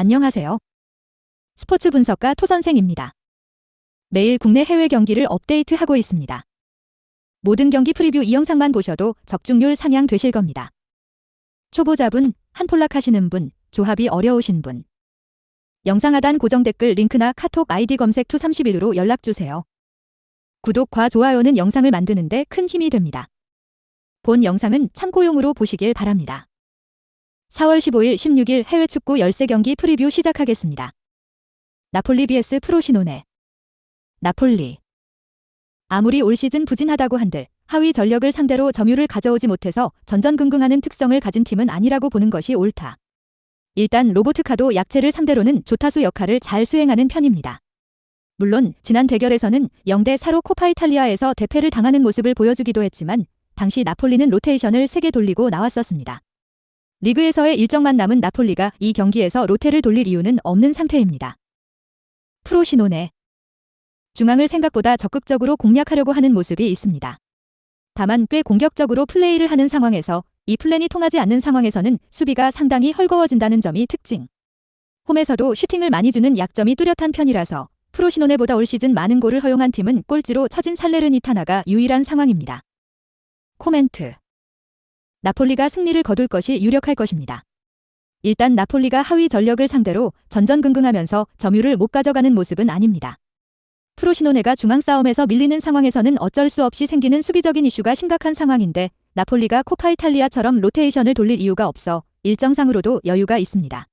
안녕하세요. 스포츠 분석가 토선생입니다. 매일 국내 해외 경기를 업데이트하고 있습니다. 모든 경기 프리뷰 이 영상만 보셔도 적중률 상향 되실 겁니다. 초보자분, 한폴락 하시는 분, 조합이 어려우신 분. 영상 하단 고정 댓글 링크나 카톡 아이디 검색 투31로 연락주세요. 구독과 좋아요는 영상을 만드는데 큰 힘이 됩니다. 본 영상은 참고용으로 보시길 바랍니다. 4월 15일, 16일 해외 축구 13경기 프리뷰 시작하겠습니다. 나폴리 vs 프로시노네. 나폴리. 아무리 올 시즌 부진하다고 한들 하위 전력을 상대로 점유를 가져오지 못해서 전전긍긍하는 특성을 가진 팀은 아니라고 보는 것이 옳다. 일단 로보트카도 약체를 상대로는 조타수 역할을 잘 수행하는 편입니다. 물론 지난 대결에서는 0대4로 코파 이탈리아에서 대패를 당하는 모습을 보여주기도 했지만 당시 나폴리는 로테이션을 3개 돌리고 나왔었습니다. 리그에서의 일정만 남은 나폴리가 이 경기에서 로테를 돌릴 이유는 없는 상태입니다. 프로시노네. 중앙을 생각보다 적극적으로 공략하려고 하는 모습이 있습니다. 다만 꽤 공격적으로 플레이를 하는 상황에서 이 플랜이 통하지 않는 상황에서는 수비가 상당히 헐거워진다는 점이 특징. 홈에서도 슈팅을 많이 주는 약점이 뚜렷한 편이라서 프로시노네보다 올 시즌 많은 골을 허용한 팀은 꼴찌로 처진 살레르니타나가 유일한 상황입니다. 코멘트. 나폴리가 승리를 거둘 것이 유력할 것입니다. 일단 나폴리가 하위 전력을 상대로 전전긍긍하면서 점유를 못 가져가는 모습은 아닙니다. 프로시노네가 중앙 싸움에서 밀리는 상황에서는 어쩔 수 없이 생기는 수비적인 이슈가 심각한 상황인데 나폴리가 코파 이탈리아처럼 로테이션을 돌릴 이유가 없어 일정상으로도 여유가 있습니다.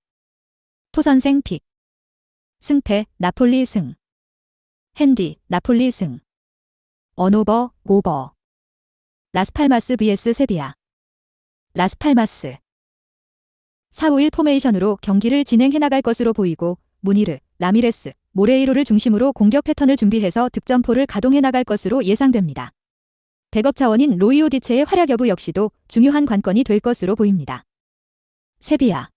토선생 픽. 승패 나폴리 승. 핸디 나폴리 승. 언오버 오버. 라스팔마스 vs 세비야. 라스팔마스. 4-5-1 포메이션으로 경기를 진행해 나갈 것으로 보이고 무니르, 라미레스, 모레이로를 중심으로 공격 패턴을 준비해서 득점포를 가동해 나갈 것으로 예상됩니다. 백업 자원인 로이오디체의 활약 여부 역시도 중요한 관건이 될 것으로 보입니다. 세비야.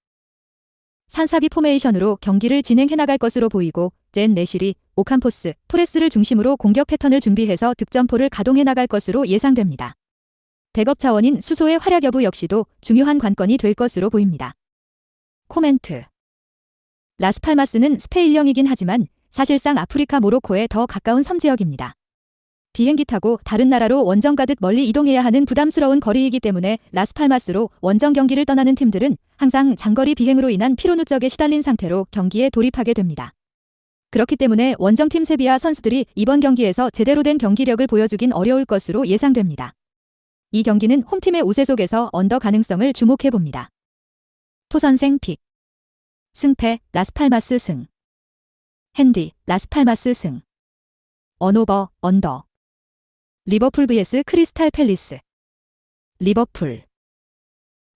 산사비 포메이션으로 경기를 진행해 나갈 것으로 보이고 젠 네실이 오캄포스, 토레스를 중심으로 공격 패턴을 준비해서 득점포를 가동해 나갈 것으로 예상됩니다. 백업 자원인 수소의 활약 여부 역시도 중요한 관건이 될 것으로 보입니다. 코멘트. 라스팔마스는 스페인령이긴 하지만 사실상 아프리카 모로코에 더 가까운 섬지역입니다. 비행기 타고 다른 나라로 원정 가듯 멀리 이동해야 하는 부담스러운 거리이기 때문에 라스팔마스로 원정 경기를 떠나는 팀들은 항상 장거리 비행으로 인한 피로 누적에 시달린 상태로 경기에 돌입하게 됩니다. 그렇기 때문에 원정팀 세비야 선수들이 이번 경기에서 제대로 된 경기력을 보여주긴 어려울 것으로 예상됩니다. 이 경기는 홈팀의 우세 속에서 언더 가능성을 주목해봅니다. 토선생 픽. 승패 라스팔마스 승. 핸디 라스팔마스 승. 언오버 언더. 리버풀 vs 크리스탈 팰리스. 리버풀.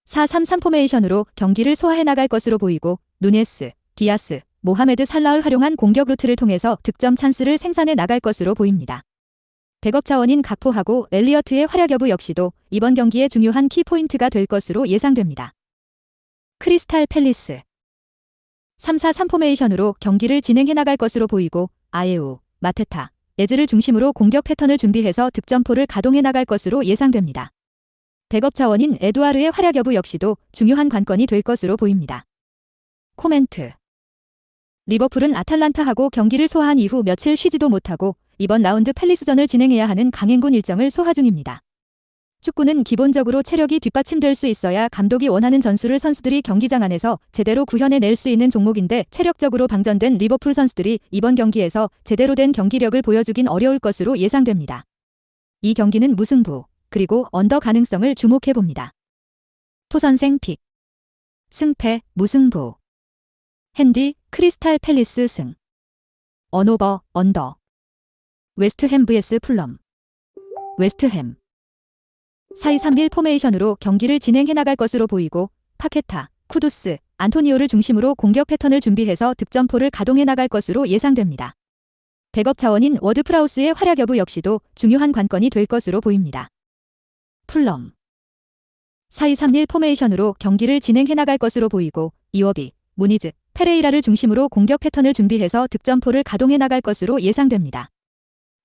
4-3-3 포메이션으로 경기를 소화해 나갈 것으로 보이고 누네스, 디아스, 모하메드 살라를 활용한 공격 루트를 통해서 득점 찬스를 생산해 나갈 것으로 보입니다. 백업 자원인 각포하고 엘리어트의 활약 여부 역시도 이번 경기의 중요한 키포인트가 될 것으로 예상됩니다. 크리스탈 팰리스. 3-4-3 포메이션으로 경기를 진행해 나갈 것으로 보이고 아예우, 마테타, 에즈를 중심으로 공격 패턴을 준비해서 득점포를 가동해 나갈 것으로 예상됩니다. 백업 자원인 에두아르의 활약 여부 역시도 중요한 관건이 될 것으로 보입니다. 코멘트. 리버풀은 아탈란타하고 경기를 소화한 이후 며칠 쉬지도 못하고 이번 라운드 팰리스전을 진행해야 하는 강행군 일정을 소화 중입니다. 축구는 기본적으로 체력이 뒷받침될 수 있어야 감독이 원하는 전술을 선수들이 경기장 안에서 제대로 구현해낼 수 있는 종목인데 체력적으로 방전된 리버풀 선수들이 이번 경기에서 제대로 된 경기력을 보여주긴 어려울 것으로 예상됩니다. 이 경기는 무승부, 그리고 언더 가능성을 주목해봅니다. 토선생 픽. 승패 무승부. 핸디 크리스탈 팰리스 승. 언오버 언더. 웨스트햄 vs 풀럼. 웨스트햄. 4-2-3-1 포메이션으로 경기를 진행해 나갈 것으로 보이고 파케타, 쿠두스, 안토니오를 중심으로 공격 패턴을 준비해서 득점포를 가동해 나갈 것으로 예상됩니다. 백업 자원인 워드 프라우스의 활약 여부 역시도 중요한 관건이 될 것으로 보입니다. 풀럼. 4-2-3-1 포메이션으로 경기를 진행해 나갈 것으로 보이고 이워비, 무니즈, 페레이라를 중심으로 공격 패턴을 준비해서 득점포를 가동해 나갈 것으로 예상됩니다.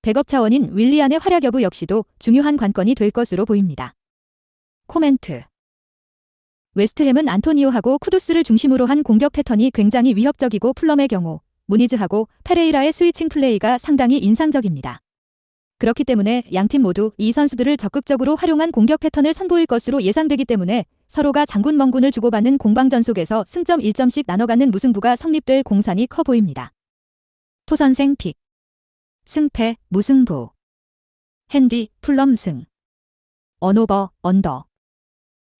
백업 자원인 윌리안의 활약 여부 역시도 중요한 관건이 될 것으로 보입니다. 코멘트. 웨스트햄은 안토니오하고 쿠두스를 중심으로 한 공격 패턴이 굉장히 위협적이고 풀럼의 경우 무니즈하고 페레이라의 스위칭 플레이가 상당히 인상적입니다. 그렇기 때문에 양팀 모두 이 선수들을 적극적으로 활용한 공격 패턴을 선보일 것으로 예상되기 때문에 서로가 장군멍군을 주고받는 공방전 속에서 승점 1점씩 나눠가는 무승부가 성립될 공산이 커 보입니다. 토선생 픽. 승패 무승부. 핸디 풀럼 승. 언오버 언더.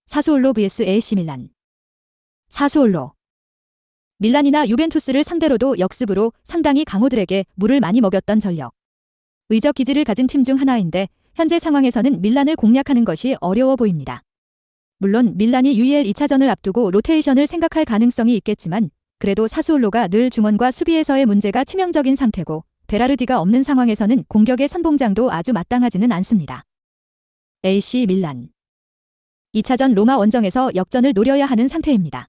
사수올로 vs AC 밀란. 사수올로. 밀란이나 유벤투스를 상대로도 역습으로 상당히 강호들에게 물을 많이 먹였던 전력. 의적 기질을 가진 팀 중 하나인데 현재 상황에서는 밀란을 공략하는 것이 어려워 보입니다. 물론 밀란이 UEL 2차전을 앞두고 로테이션을 생각할 가능성이 있겠지만 그래도 사수올로가 늘 중원과 수비에서의 문제가 치명적인 상태고 베라르디가 없는 상황에서는 공격의 선봉장도 아주 마땅하지는 않습니다. AC 밀란. 2차전 로마 원정에서 역전을 노려야 하는 상태입니다.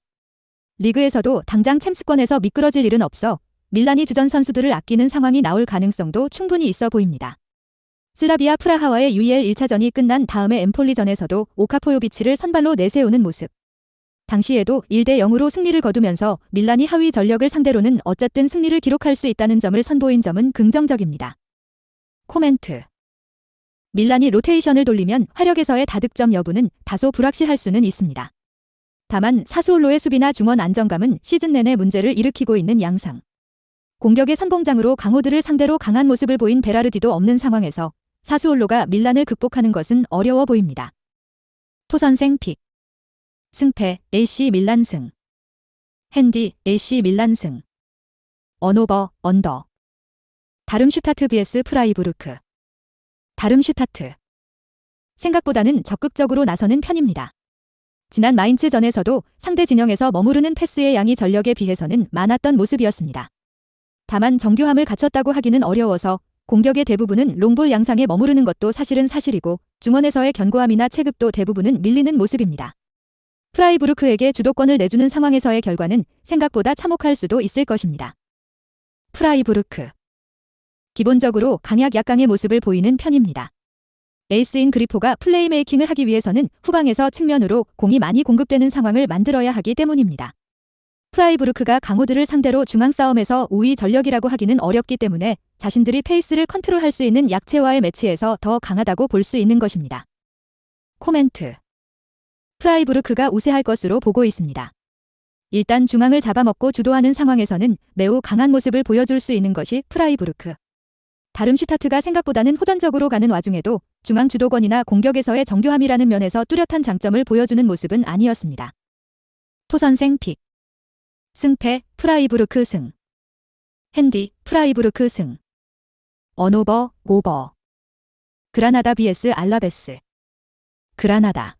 리그에서도 당장 챔스권에서 미끄러질 일은 없어 밀란이 주전 선수들을 아끼는 상황이 나올 가능성도 충분히 있어 보입니다. 슬라비아 프라하와의 UEL 1차전이 끝난 다음에 엠폴리전에서도 오카포요비치를 선발로 내세우는 모습. 당시에도 1대 0으로 승리를 거두면서 밀란이 하위 전력을 상대로는 어쨌든 승리를 기록할 수 있다는 점을 선보인 점은 긍정적입니다. 코멘트. 밀란이 로테이션을 돌리면 화력에서의 다득점 여부는 다소 불확실할 수는 있습니다. 다만 사수올로의 수비나 중원 안정감은 시즌 내내 문제를 일으키고 있는 양상. 공격의 선봉장으로 강호들을 상대로 강한 모습을 보인 베라르디도 없는 상황에서 사수올로가 밀란을 극복하는 것은 어려워 보입니다. 토선생 픽. 승패 AC 밀란 승. 핸디 AC 밀란 승. 언오버 언더. 다름슈타트 vs 프라이부르크. 다름슈타트. 생각보다는 적극적으로 나서는 편입니다. 지난 마인츠전에서도 상대 진영에서 머무르는 패스의 양이 전력에 비해서는 많았던 모습이었습니다. 다만 정교함을 갖췄다고 하기는 어려워서 공격의 대부분은 롱볼 양상에 머무르는 것도 사실은 사실이고 중원에서의 견고함이나 체급도 대부분은 밀리는 모습입니다. 프라이부르크에게 주도권을 내주는 상황에서의 결과는 생각보다 참혹할 수도 있을 것입니다. 프라이부르크. 기본적으로 강약 약강의 모습을 보이는 편입니다. 에이스인 그리포가 플레이메이킹을 하기 위해서는 후방에서 측면으로 공이 많이 공급되는 상황을 만들어야 하기 때문입니다. 프라이부르크가 강호들을 상대로 중앙 싸움에서 우위 전력이라고 하기는 어렵기 때문에 자신들이 페이스를 컨트롤할 수 있는 약체와의 매치에서 더 강하다고 볼 수 있는 것입니다. 코멘트. 프라이부르크가 우세할 것으로 보고 있습니다. 일단 중앙을 잡아먹고 주도하는 상황에서는 매우 강한 모습을 보여줄 수 있는 것이 프라이부르크. 다름슈타트가 생각보다는 호전적으로 가는 와중에도 중앙 주도권이나 공격에서의 정교함이라는 면에서 뚜렷한 장점을 보여주는 모습은 아니었습니다. 토선생 픽. 승패 프라이부르크 승. 핸디 프라이부르크 승. 언오버 오버. 그라나다 vs 알라베스. 그라나다.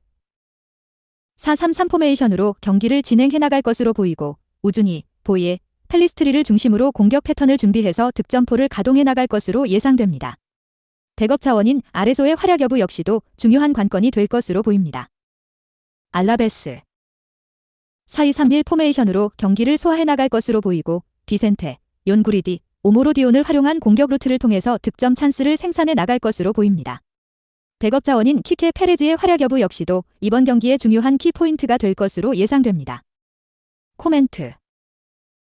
4-3-3 포메이션으로 경기를 진행해 나갈 것으로 보이고 우준이, 보이에, 펠리스트리를 중심으로 공격 패턴을 준비해서 득점포를 가동해 나갈 것으로 예상됩니다. 백업 차원인 아레소의 활약 여부 역시도 중요한 관건이 될 것으로 보입니다. 알라베스. 4-2-3-1 포메이션으로 경기를 소화해 나갈 것으로 보이고 비센테, 연구리디, 오모로디온을 활용한 공격 루트를 통해서 득점 찬스를 생산해 나갈 것으로 보입니다. 백업 자원인 키케 페레즈의 활약 여부 역시도 이번 경기의 중요한 키포인트가 될 것으로 예상됩니다. 코멘트.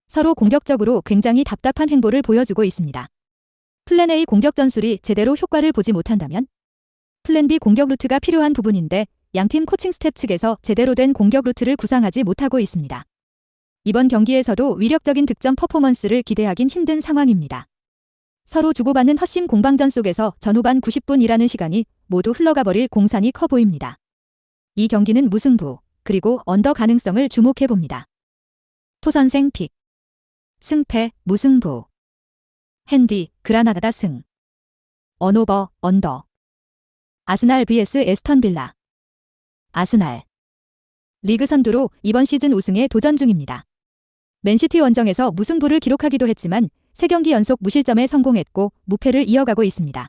서로 공격적으로 굉장히 답답한 행보를 보여주고 있습니다. 플랜 A 공격 전술이 제대로 효과를 보지 못한다면 플랜 B 공격 루트가 필요한 부분인데 양팀 코칭 스텝 측에서 제대로 된 공격 루트를 구상하지 못하고 있습니다. 이번 경기에서도 위력적인 득점 퍼포먼스를 기대하긴 힘든 상황입니다. 서로 주고받는 헛심 공방전 속에서 전후반 90분이라는 시간이 모두 흘러가 버릴 공산이 커 보입니다. 이 경기는 무승부, 그리고 언더 가능성을 주목해봅니다. 토선생 픽. 승패 무승부. 핸디 그라나다 승. 언오버 언더. 아스날 vs 에스턴 빌라. 아스날. 리그 선두로 이번 시즌 우승에 도전 중입니다. 맨시티 원정에서 무승부를 기록하기도 했지만 3경기 연속 무실점에 성공했고 무패를 이어가고 있습니다.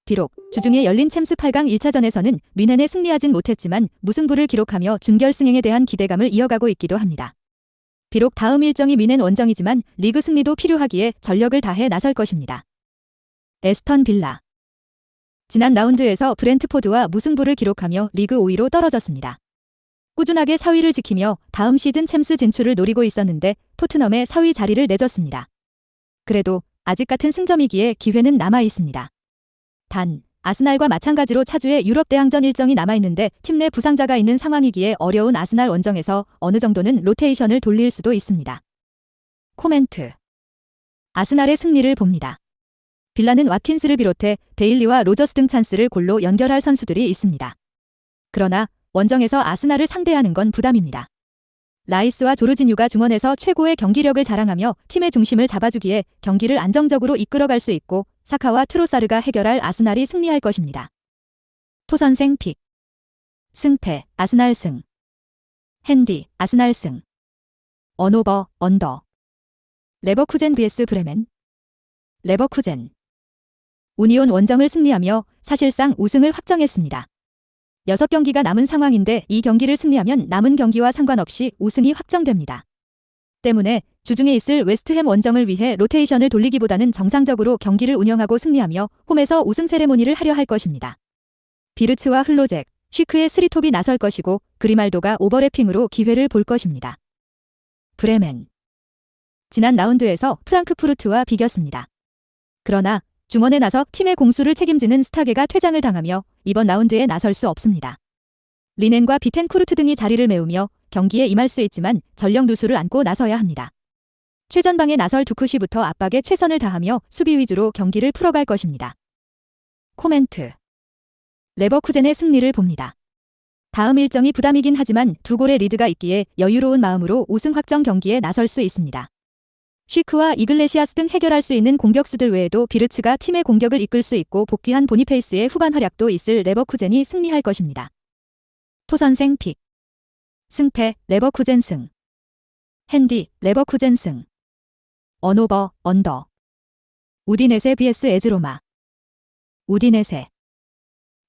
비록 주중에 열린 챔스 8강 1차전에서는 뮌헨에 승리하진 못했지만 무승부를 기록하며 준결승행에 대한 기대감을 이어가고 있기도 합니다. 비록 다음 일정이 뮌헨 원정이지만 리그 승리도 필요하기에 전력을 다해 나설 것입니다. 에스턴 빌라. 지난 라운드에서 브렌트포드와 무승부를 기록하며 리그 5위로 떨어졌습니다. 꾸준하게 4위를 지키며 다음 시즌 챔스 진출을 노리고 있었는데 토트넘에 4위 자리를 내줬습니다. 그래도 아직 같은 승점이기에 기회는 남아 있습니다. 단, 아스날과 마찬가지로 차주에 유럽 대항전 일정이 남아있는데 팀 내 부상자가 있는 상황이기에 어려운 아스날 원정에서 어느 정도는 로테이션을 돌릴 수도 있습니다. 코멘트. 아스날의 승리를 봅니다. 빌라는 와킨스를 비롯해 베일리와 로저스 등 찬스를 골로 연결할 선수들이 있습니다. 그러나 원정에서 아스날을 상대하는 건 부담입니다. 라이스와 조르지뉴가 중원에서 최고의 경기력을 자랑하며 팀의 중심을 잡아주기에 경기를 안정적으로 이끌어갈 수 있고 사카와 트로사르가 해결할 아스날이 승리할 것입니다. 토선생 픽. 승패 아스날 승. 핸디 아스날 승. 언오버 언더. 레버쿠젠 vs 브레멘. 레버쿠젠. 우니온 원정을 승리하며 사실상 우승을 확정했습니다. 6경기가 남은 상황인데 이 경기를 승리하면 남은 경기와 상관없이 우승이 확정됩니다. 때문에 주중에 있을 웨스트햄 원정을 위해 로테이션을 돌리기보다는 정상적으로 경기를 운영하고 승리하며 홈에서 우승 세레모니를 하려 할 것입니다. 비르츠와 흘로잭, 쉬크의 스리톱이 나설 것이고 그리말도가 오버래핑으로 기회를 볼 것입니다. 브레멘. 지난 라운드에서 프랑크푸르트와 비겼습니다. 그러나 중원에 나서 팀의 공수를 책임지는 스타게가 퇴장을 당하며 이번 라운드에 나설 수 없습니다. 리넨과 비텐쿠르트 등이 자리를 메우며 경기에 임할 수 있지만 전력 누수를 안고 나서야 합니다. 최전방에 나설 두쿠시부터 압박에 최선을 다하며 수비 위주로 경기를 풀어갈 것입니다. 코멘트. 레버쿠젠의 승리를 봅니다. 다음 일정이 부담이긴 하지만 두 골의 리드가 있기에 여유로운 마음으로 우승 확정 경기에 나설 수 있습니다. 쉬크와 이글레시아스 등 해결할 수 있는 공격수들 외에도 비르츠가 팀의 공격을 이끌 수 있고 복귀한 보니페이스의 후반 활약도 있을 레버쿠젠이 승리할 것입니다. 토선생 픽. 승패 레버쿠젠 승. 핸디 레버쿠젠 승. 언오버 언더. 우디네세 vs 에즈로마. 우디네세.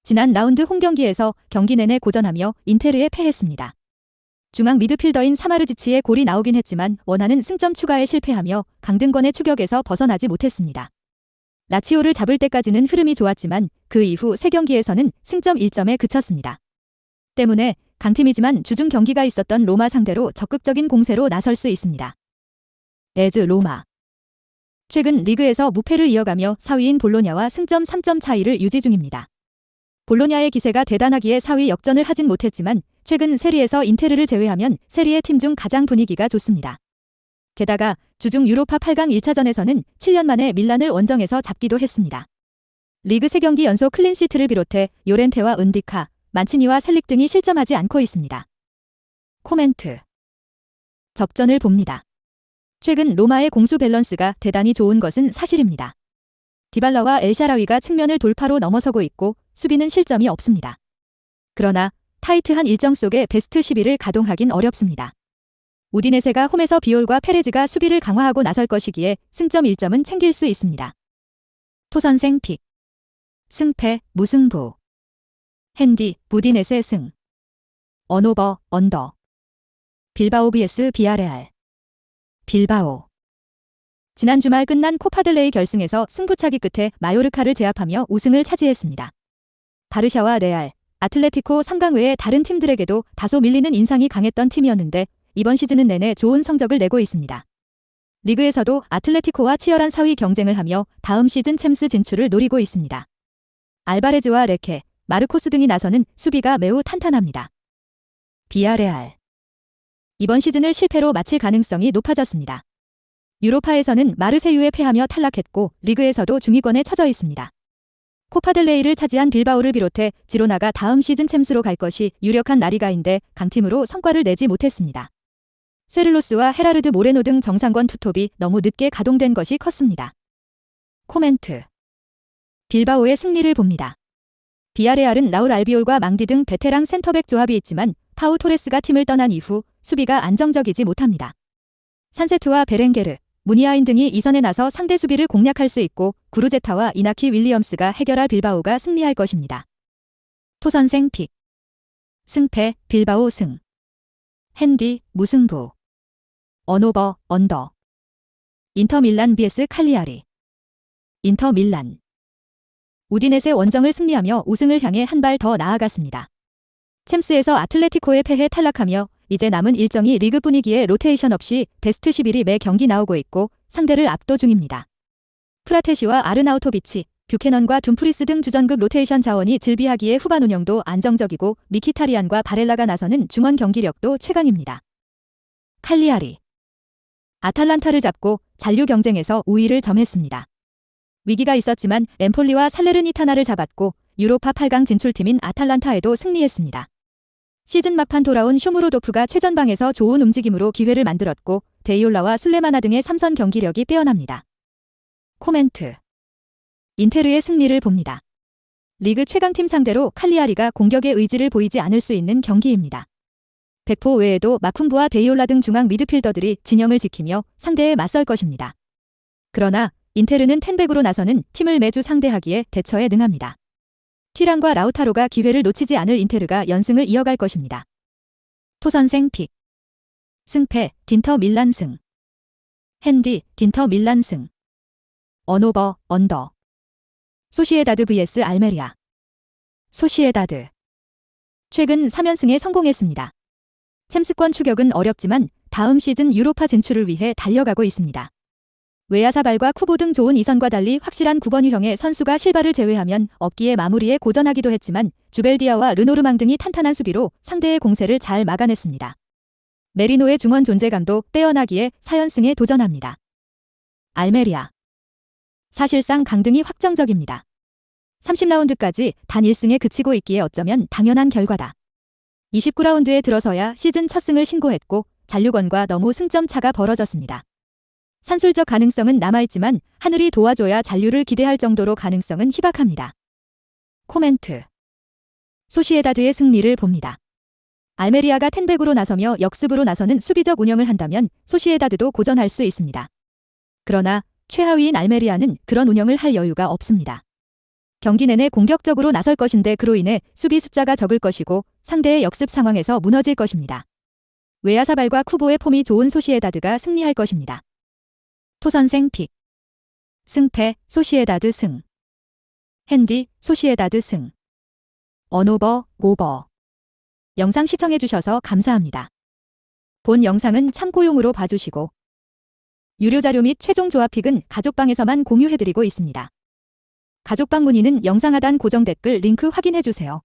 지난 라운드 홈경기에서 경기 내내 고전하며 인테르에 패했습니다. 중앙 미드필더인 사마르지치의 골이 나오긴 했지만 원하는 승점 추가에 실패하며 강등권의 추격에서 벗어나지 못했습니다. 라치오를 잡을 때까지는 흐름이 좋았지만 그 이후 3경기에서는 승점 1점에 그쳤습니다. 때문에 강팀이지만 주중 경기가 있었던 로마 상대로 적극적인 공세로 나설 수 있습니다. 에즈 로마. 최근 리그에서 무패를 이어가며 4위인 볼로냐와 승점 3점 차이를 유지 중입니다. 볼로냐의 기세가 대단하기에 4위 역전을 하진 못했지만 최근 세리에서 인테르를 제외하면 세리의 팀 중 가장 분위기가 좋습니다. 게다가 주중 유로파 8강 1차전에서는 7년 만에 밀란을 원정에서 잡기도 했습니다. 리그 3경기 연속 클린시트를 비롯해 요렌테와 은디카, 만치니와 셀릭 등이 실점하지 않고 있습니다. 코멘트. 접전을 봅니다. 최근 로마의 공수 밸런스가 대단히 좋은 것은 사실입니다. 디발라와 엘샤라위가 측면을 돌파로 넘어서고 있고 수비는 실점이 없습니다. 그러나 타이트한 일정 속에 베스트 11을 가동하긴 어렵습니다. 우디네세가 홈에서 비올과 페레즈가 수비를 강화하고 나설 것이기에 승점 1점은 챙길 수 있습니다. 토선생 픽. 승패 무승부. 핸디 우디네세 승. 언오버 언더. 빌바오 vs 비아레알. 빌바오. 지난 주말 끝난 코파델레이 결승에서 승부차기 끝에 마요르카를 제압하며 우승을 차지했습니다. 바르샤와 레알, 아틀레티코 3강 외의 다른 팀들에게도 다소 밀리는 인상이 강했던 팀이었는데 이번 시즌은 내내 좋은 성적을 내고 있습니다. 리그에서도 아틀레티코와 치열한 4위 경쟁을 하며 다음 시즌 챔스 진출을 노리고 있습니다. 알바레즈와 레케, 마르코스 등이 나서는 수비가 매우 탄탄합니다. 비아레알. 이번 시즌을 실패로 마칠 가능성이 높아졌습니다. 유로파에서는 마르세유에 패하며 탈락했고 리그에서도 중위권에 처져 있습니다. 코파델레이를 차지한 빌바오를 비롯해 지로나가 다음 시즌 챔스로 갈 것이 유력한 라리가인데 강팀으로 성과를 내지 못했습니다. 쇠를로스와 헤라르드 모레노 등 정상권 투톱이 너무 늦게 가동된 것이 컸습니다. 코멘트. 빌바오의 승리를 봅니다. 비아레알은 라울 알비올과 망디 등 베테랑 센터백 조합이 있지만 파우 토레스가 팀을 떠난 이후 수비가 안정적이지 못합니다. 산세트와 베렌게르, 무니아인 등이 이선에 나서 상대 수비를 공략할 수 있고 구르제타와 이나키 윌리엄스가 해결할 빌바오가 승리할 것입니다. 토선생 픽. 승패 빌바오 승. 핸디 무승부. 언오버 언더. 인터 밀란 vs 칼리아리. 인터 밀란. 우디넷의 원정을 승리하며 우승을 향해 한 발 더 나아갔습니다. 챔스에서 아틀레티코에 패해 탈락하며 이제 남은 일정이 리그 분위기에 로테이션 없이 베스트 11이 매 경기 나오고 있고 상대를 압도 중입니다. 프라테시와 아르나우토비치, 뷰캐넌과 둠프리스 등 주전급 로테이션 자원이 즐비하기에 후반 운영도 안정적이고 미키타리안과 바렐라가 나서는 중원 경기력도 최강입니다. 칼리아리. 아탈란타를 잡고 잔류 경쟁에서 우위를 점했습니다. 위기가 있었지만 엠폴리와 살레르니타나를 잡았고 유로파 8강 진출팀인 아탈란타에도 승리했습니다. 시즌 막판 돌아온 쇼무로도프가 최전방에서 좋은 움직임으로 기회를 만들었고 데이올라와 술레마나 등의 3선 경기력이 빼어납니다. 코멘트. 인테르의 승리를 봅니다. 리그 최강팀 상대로 칼리아리가 공격의 의지를 보이지 않을 수 있는 경기입니다. 백포 외에도 마쿤부와 데이올라 등 중앙 미드필더들이 진영을 지키며 상대에 맞설 것입니다. 그러나 인테르는 텐백으로 나서는 팀을 매주 상대하기에 대처에 능합니다. 티란과 라우타로가 기회를 놓치지 않을 인테르가 연승을 이어갈 것입니다. 토선생 픽. 승패 딘터 밀란 승. 핸디 딘터 밀란 승. 언오버 언더. 소시에다드 vs 알메리아. 소시에다드. 최근 3연승에 성공했습니다. 챔스권 추격은 어렵지만 다음 시즌 유로파 진출을 위해 달려가고 있습니다. 웨야사발과 쿠보 등 좋은 이선과 달리 확실한 9번 유형의 선수가 실바를 제외하면 업기에 마무리에 고전하기도 했지만 주벨디아와 르노르망 등이 탄탄한 수비로 상대의 공세를 잘 막아냈습니다. 메리노의 중원 존재감도 빼어나기에 4연승에 도전합니다. 알메리아. 사실상 강등이 확정적입니다. 30라운드까지 단 1승에 그치고 있기에 어쩌면 당연한 결과다. 29라운드에 들어서야 시즌 첫 승을 신고했고 잔류권과 너무 승점 차가 벌어졌습니다. 산술적 가능성은 남아있지만 하늘이 도와줘야 잔류를 기대할 정도로 가능성은 희박합니다. 코멘트. 소시에다드의 승리를 봅니다. 알메리아가 텐백으로 나서며 역습으로 나서는 수비적 운영을 한다면 소시에다드도 고전할 수 있습니다. 그러나 최하위인 알메리아는 그런 운영을 할 여유가 없습니다. 경기 내내 공격적으로 나설 것인데 그로 인해 수비 숫자가 적을 것이고 상대의 역습 상황에서 무너질 것입니다. 웨야사발과 쿠보의 폼이 좋은 소시에다드가 승리할 것입니다. 토선생 픽. 승패 소시에다드 승. 핸디 소시에다드 승. 언오버 오버. 영상 시청해주셔서 감사합니다. 본 영상은 참고용으로 봐주시고 유료 자료 및 최종 조합픽은 가족방에서만 공유해드리고 있습니다. 가족방 문의는 영상 하단 고정 댓글 링크 확인해주세요.